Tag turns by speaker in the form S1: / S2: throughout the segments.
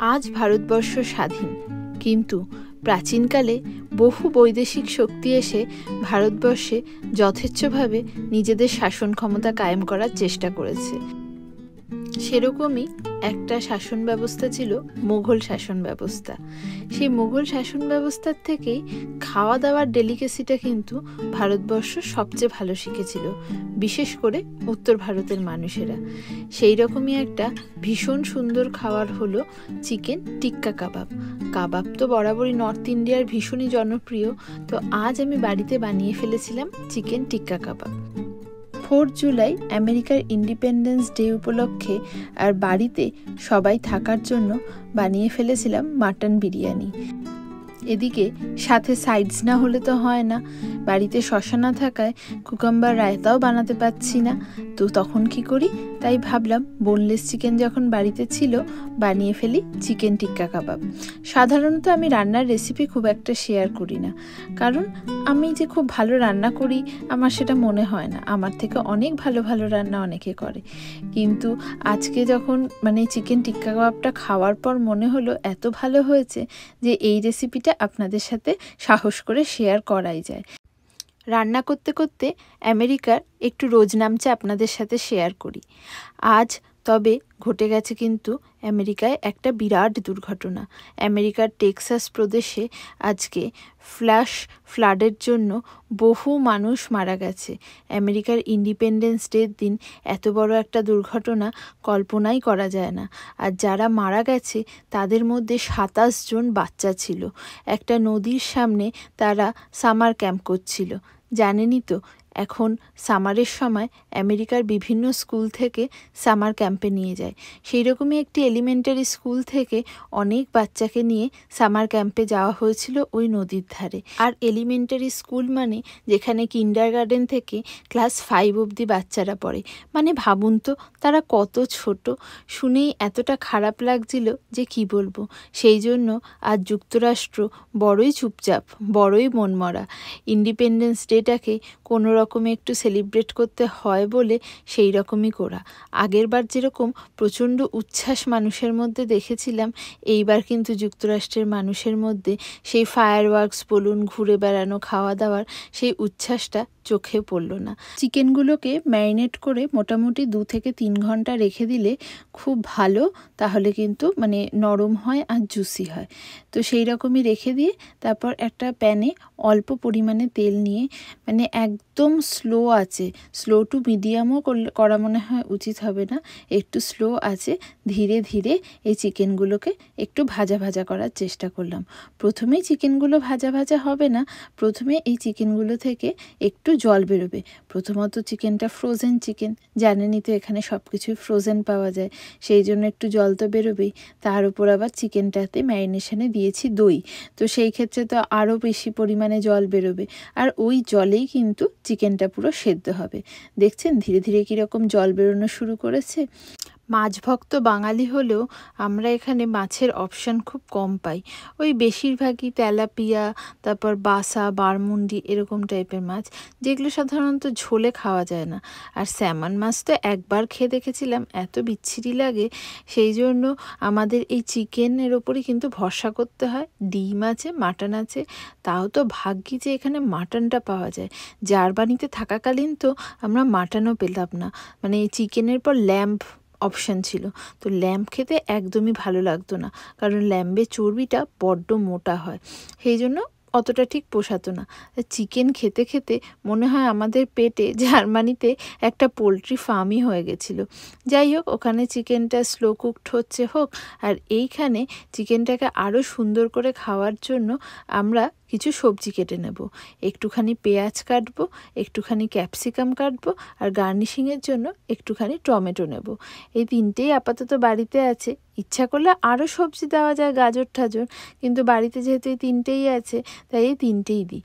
S1: আজ ভারতবর্ষ স্বাধীন, কিন্তু প্রাচীনকালে বহু বৈদেশিক শক্তি এসে ভারতবর্ষে যথেচ্ছভাবে নিজেদের শাসন ক্ষমতা কায়েম করার চেষ্টা করেছে। সেরকমই একটা শাসন ব্যবস্থা ছিল মুঘল শাসন ব্যবস্থা। সেই মুঘল শাসন ব্যবস্থার থেকেই খাওয়া দাওয়ার ডেলিকেসিটা কিন্তু ভারতবর্ষ সবচেয়ে ভালো শিখেছিল, বিশেষ করে উত্তর ভারতের মানুষেরা। সেই রকমই একটা ভীষণ সুন্দর খাবার হলো চিকেন টিক্কা কাবাব। কাবাব তো বরাবরই নর্থ ইন্ডিয়ার ভীষণই জনপ্রিয়, তো আজ আমি বাড়িতে বানিয়ে ফেলেছিলাম চিকেন টিক্কা কাবাব। 4 জুলাই আমেরিকার ইন্ডিপেন্ডেন্স ডে উপলক্ষে আর বাড়িতে সবাই থাকার জন্য বানিয়ে ফেলেছিলাম মাটন বিরিয়ানি। এদিকে সাথে সাইডস না হলে তো হয় না, বাড়িতে শসা না থাকায় কুকাম্বার রায়তাও বানাতে পারছি না, তো তখন কি করি, তাই ভাবলাম বোনলেস চিকেন যখন বাড়িতে ছিল বানিয়ে ফেলি চিকেন টিক্কা কাবাব। সাধারণত আমি রান্নার রেসিপি খুব একটা শেয়ার করি না, কারণ আমি যে খুব ভালো রান্না করি আমার সেটা মনে হয় না। আমার থেকে অনেক ভালো ভালো রান্না অনেকে করে, কিন্তু আজকে যখন চিকেন টিক্কা কাবাবটা খাওয়ার পর মনে হলো এত ভালো হয়েছে যে এই রেসিপিটা আপনাদের সাথে সাহস করে শেয়ার করাই যায়। রান্না করতে করতে আমেরিকার একটু রোজ নামচা আপনাদের সাথে শেয়ার করি। আজ তবে ঘটে গেছে কিন্তু আমেরিকায় একটা বিরাট দুর্ঘটনা। আমেরিকার টেক্সাস প্রদেশে আজকে ফ্ল্যাশ ফ্লাডের জন্য বহু মানুষ মারা গেছে। আমেরিকার ইন্ডিপেন্ডেন্স ডের দিন এত বড় একটা দুর্ঘটনা কল্পনাই করা যায় না। আর যারা মারা গেছে তাদের মধ্যে 27 জন বাচ্চা ছিল। একটা নদীর সামনে তারা সামার ক্যাম্প করছিল। জানেনই তো এখন সামারের সময় আমেরিকার বিভিন্ন স্কুল থেকে সামার ক্যাম্পে নিয়ে যায়। সেই রকমই একটি এলিমেন্টারি স্কুল থেকে অনেক বাচ্চাকে নিয়ে সামার ক্যাম্পে যাওয়া হয়েছিল ওই নদীর ধারে। আর এলিমেন্টারি স্কুল মানে যেখানে কিন্ডারগার্টেন থেকে ক্লাস 5 অবধি বাচ্চারা পড়ে, ভাবুন তো তারা কত ছোট। শুনেই এতটা খারাপ লাগছিল যে কি বলবো। সেই জন্য আজ যুক্তরাষ্ট্র বড়ই চুপচাপ, বড়ই মনমরা। ইন্ডিপেন্ডেন্স ডেটাকে কোনো রকমে একটু সেলিব্রেট করতে হয় বলে সেই রকমই করা। আগেরবার যেরকম প্রচণ্ড উচ্ছ্বাস মানুষের মধ্যে দেখেছিলাম, এইবার কিন্তু যুক্তরাষ্ট্রের মানুষের মধ্যে সেই ফায়ারওয়ার্কস বলুন, ঘুরে বেড়ানো, খাওয়া দাওয়ার সেই উচ্ছ্বাসটা চোখে পড়ল না। চিকেনগুলোকে ম্যারিনেট করে মোটামুটি 2 থেকে 3 ঘন্টা রেখে দিলে খুব ভালো, তাহলে কিন্তু নরম হয় আর জুসি হয়। তো সেই রকমই রেখে দিয়ে তারপর একটা প্যানে অল্প পরিমাণে তেল নিয়ে একদম স্লো আছে, স্লো টু মিডিয়ামও করা মনে হয় উচিত হবে না, একটু স্লো আছে, ধীরে ধীরে এই চিকেনগুলোকে একটু ভাজা ভাজা করার চেষ্টা করলাম। প্রথমেই চিকেনগুলো ভাজা ভাজা হবে না, প্রথমে এই চিকেনগুলো থেকে একটু জল বেরোবে। প্রথমত চিকেনটা ফ্রোজেন চিকেন, জানেনই তো এখানে সব কিছুই ফ্রোজেন পাওয়া যায়, সেই জন্য একটু জল তো বেরোবেই। তার উপর আবার চিকেনটাতে ম্যারিনেশনে দিয়েছি দই, তো সেই ক্ষেত্রে তো আরও বেশি পরিমাণে জল বেরোবে, আর ওই জলেই কিন্তু চিকেনটা পুরো সেদ্ধ হবে। দেখছেন ধীরে ধীরে কীরকম জল বেরোনো শুরু করেছে। মাছ ভক্ত বাঙালি হলেও আমরা এখানে মাছের অপশান খুব কম পাই। ওই বেশিরভাগই তেলাপিয়া, তারপর বাসা, বারমুন্ডি এরকম টাইপের মাছ, যেগুলো সাধারণত ঝোলে খাওয়া যায় না। আর স্যামন মাছ তো একবার খেয়ে দেখেছিলাম, এত বিচ্ছিরি লাগে। সেই জন্য আমাদের এই চিকেনের ওপরই কিন্তু ভরসা করতে হয়। ডিম আছে, মাটন আছে, তাও তো ভাগ্যি যে এখানে মাটনটা পাওয়া যায়। জার্মানিতে থাকাকালীন তো আমরা মাটনও পেলাম না, এই চিকেনের পর ল্যাম্ব অপশান ছিল, তো ল্যাম্ব খেতে একদমই ভালো লাগতো না, কারণ ল্যাম্বের চর্বিটা বড্ড মোটা হয়, সেই জন্য অতটা ঠিক পোষাতো না। চিকেন খেতে খেতে মনে হয় আমাদের পেটে জার্মানিতে একটা পোলট্রি ফার্মই হয়ে গেছিলো। যাই হোক, ওখানে চিকেনটা স্লো কুকড হচ্ছে হোক, আর এইখানে চিকেনটাকে আরও সুন্দর করে খাওয়ার জন্য আমরা কিছু সবজি কেটে নেব। একটুখানি পেঁয়াজ কাটবো, একটুখানি ক্যাপসিকাম কাটবো, আর গার্নিশিংয়ের জন্য একটুখানি টমেটো নেব। এই 3টেই আপাতত বাড়িতে আছে। ইচ্ছা করলে আরও সবজি দেওয়া যায়, গাজর টাজর, কিন্তু বাড়িতে যেহেতু এই 3টেই আছে তাই এই 3টেই দিই।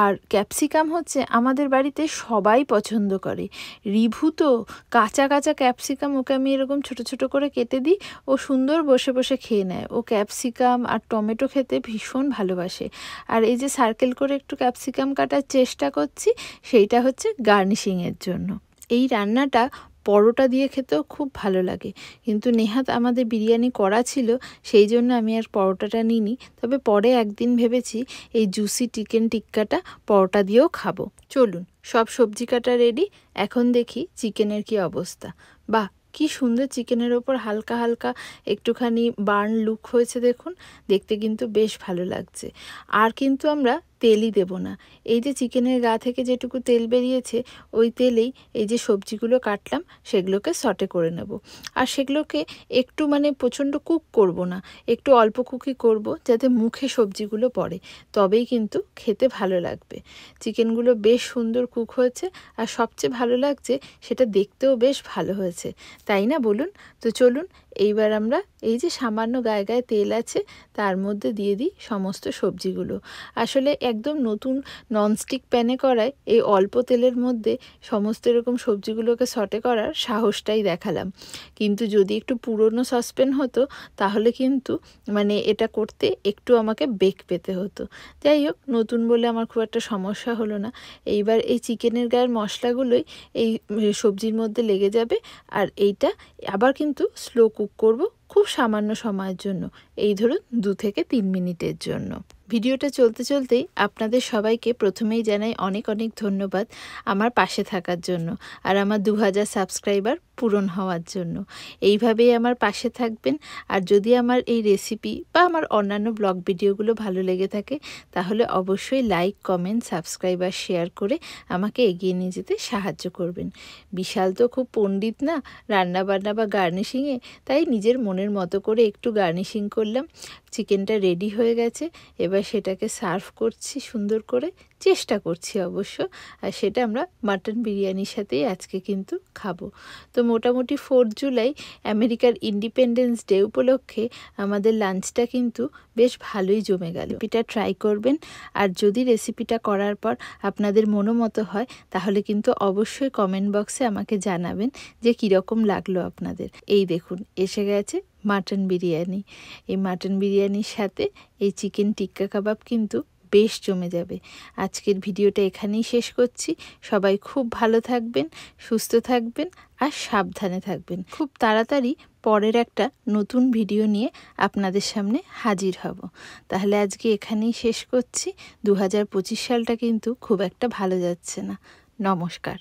S1: আর ক্যাপসিকাম হচ্ছে আমাদের বাড়িতে সবাই পছন্দ করে। রিভু তো কাঁচা কাঁচা ক্যাপসিকাম, ওকে আমি এরকম ছোট ছোট করে কেটে দিই, ও সুন্দর বসে বসে খেয়ে নেয়। ও ক্যাপসিকাম আর টমেটো খেতে ভীষণ ভালোবাসে। আর এই যে সার্কেল করে একটু ক্যাপসিকাম কাটার চেষ্টা করছি, সেইটা হচ্ছে গার্নিশিংয়ের জন্য। এই রান্নাটা পরোটা দিয়ে খেতেও খুব ভালো লাগে। কিন্তু নেহাত আমাদের বিরিয়ানি করা ছিল, সেই জন্য আমি আর পরোটাটা নিইনি। তবে পরে একদিন ভেবেছি এই জুসি চিকেন টিক্কাটা পরোটা দিয়েও খাবো। চলুন, সব সবজি কাটা রেডি। এখন দেখি চিকেনের কি অবস্থা। বাহ, কি সুন্দর চিকেনের ওপর হালকা হালকা একটুখানি বার্ন লুক হয়েছে, দেখুন। দেখতে কিন্তু বেশ ভালো লাগছে। আর কিন্তু আমরা তেলই দেব না। এই যে চিকেনের গা থেকে যেটুকু তেল বেরিয়েছে, ওই তেলেই এই যে সবজিগুলো কাটলাম সেগুলোকে সটে করে নেব। আর সেগুলোকে একটু প্রচণ্ড কুক করব না, একটু অল্প কুকই করব, যাতে মুখে সবজিগুলো পড়ে, তবেই কিন্তু খেতে ভালো লাগবে। চিকেনগুলো বেশ সুন্দর কুক হয়েছে, আর সবচেয়ে ভালো লাগছে সেটা দেখতেও বেশ ভালো হয়েছে, তাই না বলুন? তো চলুন, এইবার আমরা এই যে সামান্য গায়ে গায়ে তেল আছে তার মধ্যে দিয়ে দিই সমস্ত সবজিগুলো। আসলে একদম নতুন ননস্টিক প্যানে করায় এই অল্প তেলের মধ্যে সমস্ত এরকম সবজিগুলোকে সটে করার সাহসটাই দেখালাম। কিন্তু যদি একটু পুরনো সসপ্যান হতো তাহলে কিন্তু এটা করতে একটু আমাকে বেক পেতে হতো। যাই হোক, নতুন বলে আমার খুব একটা সমস্যা হলো না। এইবার এই চিকেনের গায়ের মশলাগুলোই এই সবজির মধ্যে লেগে যাবে, আর এইটা আবার কিন্তু স্লো কুক করব খুব সামান্য সময়ের জন্য, এই ধরুন 2 থেকে 3 মিনিটের জন্য। ভিডিওটা চলতে চলতেই আপনাদের সবাইকে প্রথমেই জানাই অনেক অনেক ধন্যবাদ আমার পাশে থাকার জন্য, আর আমার 2000 সাবস্ক্রাইবার পূরণ হওয়ার জন্য। এইভাবেই আমার পাশে থাকবেন। আর যদি আমার এই রেসিপি বা আমার অন্যান্য ব্লগ ভিডিওগুলো ভালো লেগে থাকে তাহলে অবশ্যই লাইক, কমেন্ট, সাবস্ক্রাইব আর শেয়ার করে আমাকে এগিয়ে নিয়ে যেতে সাহায্য করবেন। বিশাল তো খুব পণ্ডিত না রান্নাবান্না বা গার্নিশিংয়ে, তাই নিজের মনের মতো করে একটু গার্নিশিং করলাম। চিকেনটা রেডি হয়ে গেছে, এবার সেটাকে সার্ভ করছি সুন্দর করে, চেষ্টা করছি অবশ্য। আর সেটা আমরা মাটন বিরিয়ানির সাথেই আজকে কিন্তু খাবো। তো মোটামুটি 4 জুলাই আমেরিকার ইন্ডিপেন্ডেন্স ডে উপলক্ষে আমাদের লাঞ্চটা কিন্তু বেশ ভালোই জমে গেল। রেসিপিটা ট্রাই করবেন, আর যদি রেসিপিটা করার পর আপনাদের মনোমতো হয় তাহলে কিন্তু অবশ্যই কমেন্ট বক্সে আমাকে জানাবেন যে কীরকম লাগলো আপনাদের। এই দেখুন, এসে গেছে মাটন বিরিয়ানি। এই মাটন বিরিয়ানির সাথে এই চিকেন টিক্কা কাবাব কিন্তু বেশ জমে যাবে। আজকের ভিডিওটা এখানেই শেষ করছি। সবাই খুব ভালো থাকবেন, সুস্থ থাকবেন আর সাবধানে থাকবেন। খুব তাড়াতাড়ি পরের একটা নতুন ভিডিও নিয়ে আপনাদের সামনে হাজির হব। তাহলে আজকে এখানেই শেষ করছি। 2025 সালটা কিন্তু খুব একটা ভালো যাচ্ছে না। নমস্কার।